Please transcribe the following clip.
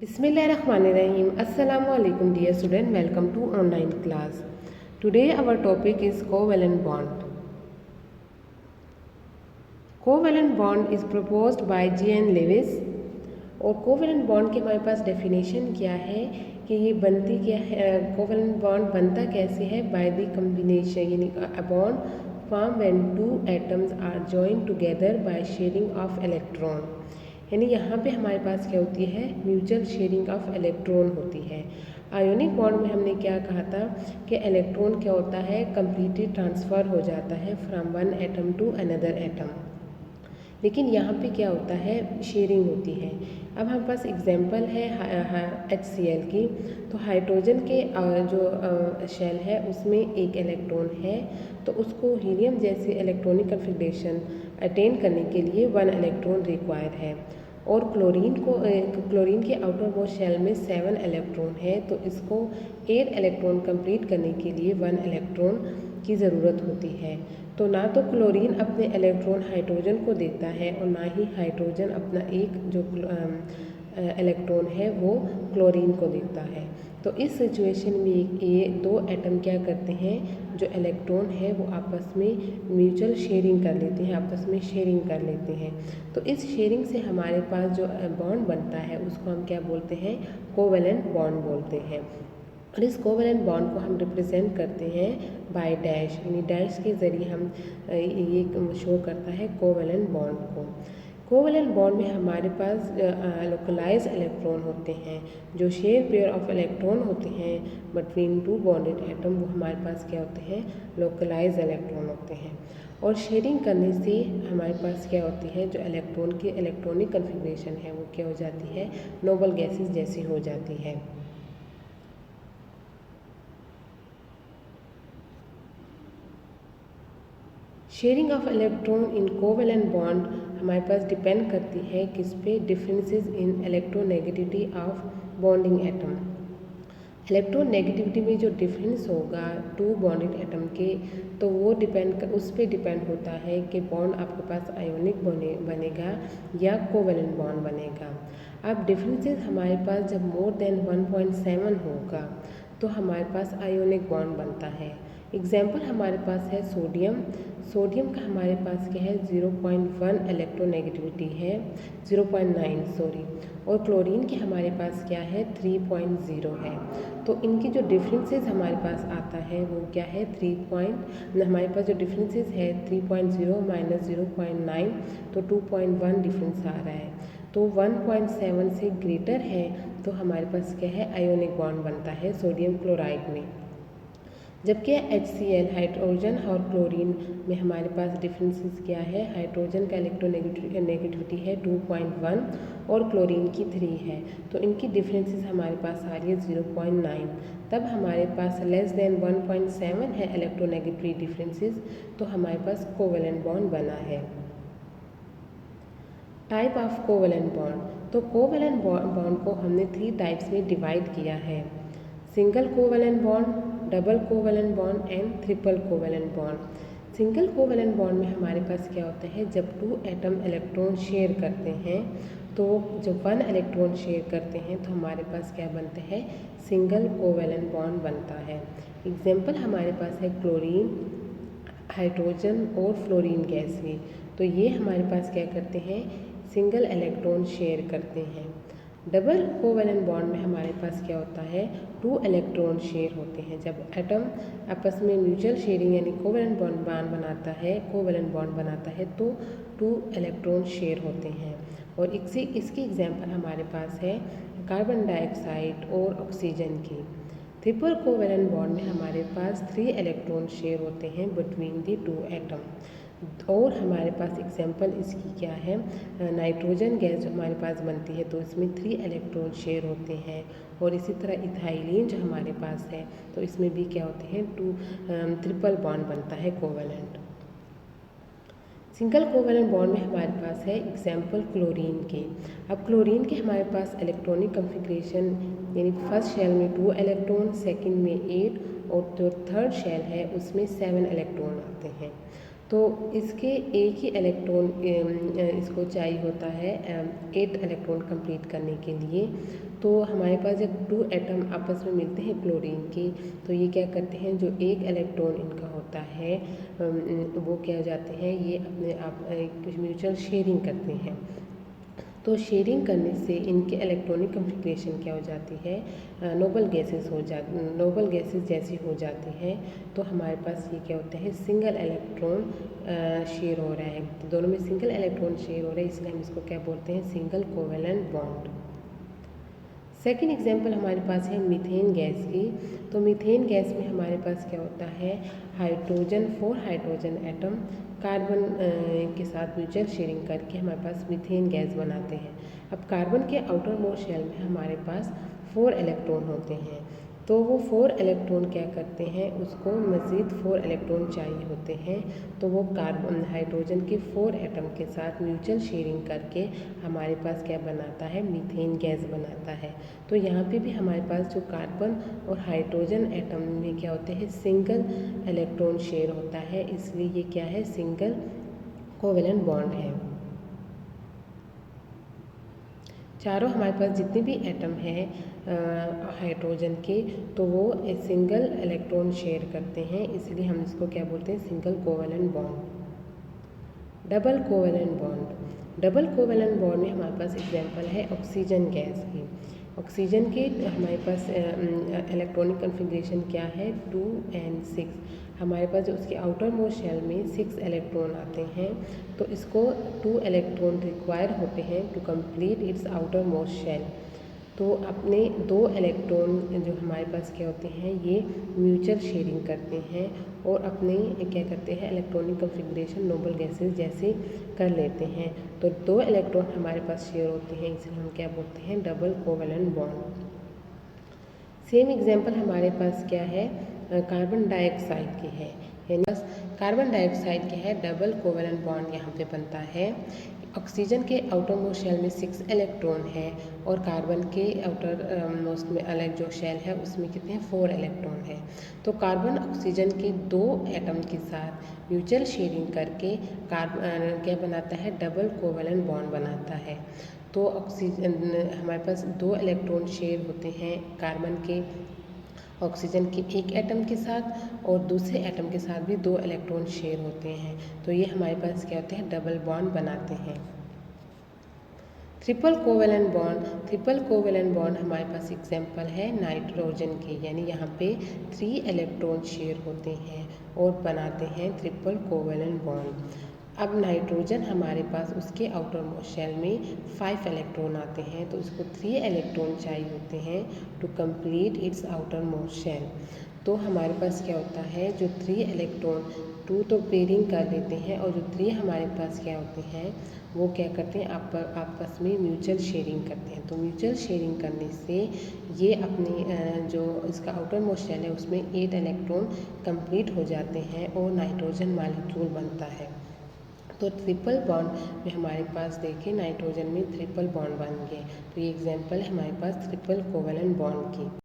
Bismillahirrahmanirrahim. Assalamu alaikum dear student. Welcome to online class. Today our topic is covalent bond. Covalent bond is proposed by G.N. Lewis. और covalent bond की हमारे पास definition क्या है कि ये बनती क्या है, कोवेलेंट बॉन्ड बनता कैसे है, बाय द कम्बिनेशन यानी a bond form when two atoms are joined together by sharing of electron. यानी यहाँ पे हमारे पास क्या होती है, म्यूचुअल शेयरिंग ऑफ इलेक्ट्रॉन होती है। आयोनिक बॉन्ड में हमने क्या कहा था कि इलेक्ट्रॉन क्या होता है, कम्प्लीटली ट्रांसफ़र हो जाता है from one atom to another atom. लेकिन यहाँ पे क्या होता है, शेयरिंग होती है। अब हमारे पास एग्जांपल है HCl की। तो हाइड्रोजन के जो शेल है उसमें एक इलेक्ट्रॉन है, तो उसको हीलियम जैसे इलेक्ट्रॉनिक कन्फिग्रेशन अटेन करने के लिए 1 इलेक्ट्रॉन रिक्वायर है। और क्लोरीन के आउटर मोस्ट शेल में 7 इलेक्ट्रॉन है, तो इसको 8 इलेक्ट्रॉन कंप्लीट करने के लिए 1 इलेक्ट्रॉन की ज़रूरत होती है। तो ना तो क्लोरीन अपने इलेक्ट्रॉन हाइड्रोजन को देता है और ना ही हाइड्रोजन अपना एक जो इलेक्ट्रॉन है वो क्लोरीन को देता है। तो इस सिचुएशन में ये दो एटम क्या करते हैं, जो इलेक्ट्रॉन है वो आपस में म्यूचुअल शेयरिंग कर लेते हैं, आपस में शेयरिंग कर लेते हैं। तो इस शेयरिंग से हमारे पास जो बॉन्ड बनता है उसको हम क्या बोलते हैं, कोवेलेंट बॉन्ड बोलते हैं। और इस कोवेलेंट बॉन्ड को हम रिप्रेजेंट करते हैं बाय डैश, यानी डैश के ज़रिए हम ये शो करता है कोवेलेंट बॉन्ड को। कोवेलेंट बॉन्ड में हमारे पास लोकलाइज इलेक्ट्रॉन होते हैं, जो शेयर पेयर ऑफ इलेक्ट्रॉन होते हैं बिटवीन टू बॉन्डेड एटम, वो हमारे पास क्या होते हैं, लोकलाइज इलेक्ट्रॉन होते हैं। और शेयरिंग करने से हमारे पास क्या होती है, जो इलेक्ट्रॉन की इलेक्ट्रॉनिक कन्फिग्रेशन है वो क्या हो जाती है, नोबल गैसेस जैसी हो जाती है। Sharing of electron in covalent bond हमारे पास डिपेंड करती है किस पे, differences in electronegativity of bonding atom. Electronegativity में जो डिफरेंस होगा टू बॉन्डेड एटम के, तो वो उस पर डिपेंड होता है कि बॉन्ड आपके पास आयोनिक बनेगा या कोवेलेंट बॉन्ड बनेगा। अब डिफरेंसेस हमारे पास जब मोर देन 1.7 होगा तो हमारे पास आयोनिक बॉन्ड बनता है। एग्जाम्पल हमारे पास है सोडियम। सोडियम का हमारे पास क्या है, 0.1 इलेक्ट्रोनेगेटिविटी है, 0.9 सॉरी। और क्लोरीन की हमारे पास क्या है, 3.0 है। तो इनकी जो डिफरेंसेस हमारे पास आता है वो क्या है, हमारे पास जो डिफरेंसेस है 3.0 माइनस 0.9, तो 2.1 डिफरेंस आ रहा है। तो 1.7 से ग्रेटर है तो हमारे पास क्या है, आयोनिक बॉन्ड बनता है सोडियम क्लोराइड में। जबकि HCl हाइड्रोजन और क्लोरीन में हमारे पास डिफरेंसेस क्या है, हाइड्रोजन का इलेक्ट्रोनेगेटिविटी है 2.1 और क्लोरीन की 3 है, तो इनकी डिफरेंसेस हमारे पास आ रही है 0.9। तब हमारे पास लेस देन 1.7 है इलेक्ट्रोनेगेटिविटी डिफरेंसेस, तो हमारे पास कोवेलेंट बॉन्ड बना है। टाइप ऑफ कोवेलेंट बॉन्ड, तो कोवेलेंट बॉन्ड को हमने 3 टाइप्स में डिवाइड किया है, single covalent bond, double covalent bond and triple covalent bond. Single covalent bond में हमारे पास क्या होता है, जब 2 एटम इलेक्ट्रॉन शेयर करते हैं, तो जब 1 इलेक्ट्रॉन शेयर करते हैं तो हमारे पास क्या बनता है, सिंगल कोवेलेंट बॉन्ड बनता है। एग्जाम्पल हमारे पास है क्लोरीन, हाइड्रोजन और फ्लोरीन गैस में। तो ये हमारे पास क्या करते हैं, सिंगल इलेक्ट्रॉन शेयर करते हैं। डबल कोवेलेंट बॉन्ड में हमारे पास क्या होता है, 2 इलेक्ट्रॉन शेयर होते हैं। जब एटम आपस में म्यूचुअल शेयरिंग यानी कोवेलेंट बॉन्ड बनाता है तो 2 इलेक्ट्रॉन शेयर होते हैं। और इसकी एग्जांपल हमारे पास है कार्बन डाइऑक्साइड और ऑक्सीजन की। ट्रिपल कोवेलेंट बॉन्ड में हमारे पास 3 इलेक्ट्रॉन शेयर होते हैं बिटवीन द 2 एटम। और हमारे पास एग्जांपल इसकी क्या है, नाइट्रोजन गैस जो हमारे पास बनती है तो इसमें 3 इलेक्ट्रॉन शेयर होते हैं। और इसी तरह इथाइलिन जो हमारे पास है तो इसमें भी क्या होते हैं, 2 ट्रिपल बॉन्ड बनता है कोवेलेंट। सिंगल कोवेलेंट बॉन्ड में हमारे पास है एग्जाम्पल क्लोरीन के। अब क्लोरीन के हमारे पास इलेक्ट्रॉनिक कन्फिग्रेशन यानी फर्स्ट शेल में 2 इलेक्ट्रॉन, सेकंड में 8 और जो थर्ड शेल है उसमें 7 इलेक्ट्रॉन आते हैं। तो इसके एक ही इलेक्ट्रॉन इसको चाहिए होता है 8 इलेक्ट्रॉन कंप्लीट करने के लिए। तो हमारे पास जब 2 एटम आपस में मिलते हैं क्लोरीन के, तो ये क्या करते हैं, जो एक इलेक्ट्रॉन इनका होता है वो क्या हो जाते हैं, ये अपने आप कुछ म्यूचुअल शेयरिंग करते हैं। तो शेयरिंग करने से इनके इलेक्ट्रॉनिक कॉन्फ़िगरेशन क्या हो जाती है, नोबल गैसेस जैसी हो जाती हैं। तो हमारे पास ये क्या होता है, सिंगल इलेक्ट्रॉन शेयर हो रहा है, तो दोनों में सिंगल इलेक्ट्रॉन शेयर हो रहा है, इसलिए हम इसको क्या बोलते हैं, single covalent bond. Second example हमारे पास है मीथेन गैस की। तो मीथेन गैस में हमारे पास क्या होता है, हाइड्रोजन 4 हाइड्रोजन एटम कार्बन के साथ म्यूचुअल शेयरिंग करके हमारे पास मीथेन गैस बनाते हैं। अब कार्बन के आउटर मोस्ट शेल में हमारे पास 4 इलेक्ट्रॉन होते हैं, तो वो 4 इलेक्ट्रॉन क्या करते हैं, उसको मज़ीद 4 इलेक्ट्रॉन चाहिए होते हैं, तो वो कार्बन हाइड्रोजन के 4 एटम के साथ म्यूचुअल शेयरिंग करके हमारे पास क्या बनाता है, मीथेन गैस बनाता है। तो यहाँ पे भी हमारे पास जो कार्बन और हाइड्रोजन एटम में क्या होते हैं, सिंगल इलेक्ट्रॉन शेयर होता है, इसलिए ये क्या है, सिंगल कोवेलेंट बॉन्ड है। चारों हमारे पास जितने भी एटम हैं हाइड्रोजन के, तो वो एक सिंगल इलेक्ट्रॉन शेयर करते हैं, इसलिए हम इसको क्या बोलते हैं, single covalent bond. Double covalent bond, double covalent bond में हमारे पास एग्जांपल है ऑक्सीजन गैस की। ऑक्सीजन के हमारे पास इलेक्ट्रॉनिक कॉन्फ़िगरेशन क्या है, 2n6। हमारे पास जो उसके आउटर मोस्ट शेल में 6 इलेक्ट्रॉन आते हैं, तो इसको 2 इलेक्ट्रॉन रिक्वायर होते हैं to complete its outermost shell. तो अपने 2 इलेक्ट्रॉन जो हमारे पास क्या होते हैं, ये म्यूचुअल शेयरिंग करते हैं और अपने क्या करते हैं, इलेक्ट्रॉनिक कॉन्फ़िगरेशन नोबल गैसेस जैसे कर लेते हैं। तो 2 इलेक्ट्रॉन हमारे पास शेयर होते हैं, इसलिए हम क्या बोलते हैं, double covalent bond. Same example हमारे पास क्या है, कार्बन डाइऑक्साइड की है, यानी कार्बन डाइऑक्साइड के है डबल कोवेलेंट बॉन्ड यहाँ पे बनता है। ऑक्सीजन के आउटर मोस्ट शेल में 6 इलेक्ट्रॉन है और कार्बन के आउटर मोस्ट में अलग जो शेल है उसमें कितने हैं, 4 इलेक्ट्रॉन है। तो कार्बन ऑक्सीजन के 2 एटम के साथ म्यूचुअल शेयरिंग करके कार्बन क्या बनाता है, डबल कोवेलेंट बॉन्ड बनाता है। तो ऑक्सीजन हमारे पास 2 इलेक्ट्रॉन शेयर होते हैं कार्बन के ऑक्सीजन के एक एटम के साथ, और दूसरे एटम के साथ भी 2 इलेक्ट्रॉन शेयर होते हैं, तो ये हमारे पास क्या होते हैं, डबल बॉन्ड बनाते हैं। Triple covalent bond, triple covalent bond हमारे पास एग्जांपल है नाइट्रोजन के, यानी यहाँ पे 3 इलेक्ट्रॉन शेयर होते हैं और बनाते हैं ट्रिपल कोवेलेंट बॉन्ड। अब नाइट्रोजन हमारे पास उसके आउटर मोस्ट शेल में 5 इलेक्ट्रॉन आते हैं, तो इसको 3 इलेक्ट्रॉन चाहिए होते हैं to complete its outermost shell. तो हमारे पास क्या होता है, जो 3 इलेक्ट्रॉन 2 तो पेयरिंग कर लेते हैं, और जो 3 हमारे पास क्या होते हैं, वो क्या करते हैं, आपस में म्यूचुअल शेयरिंग करते हैं। तो म्यूचुअल शेयरिंग करने से ये अपने जो इसका आउटर मोस्ट शेल है उसमें 8 इलेक्ट्रॉन कंप्लीट हो जाते हैं और नाइट्रोजन मॉलिक्यूल बनता है। तो ट्रिपल बॉन्ड में हमारे पास देखिए नाइट्रोजन में ट्रिपल बॉन्ड बन गए, तो ये एग्जांपल है हमारे पास ट्रिपल कोवेलेंट बॉन्ड की।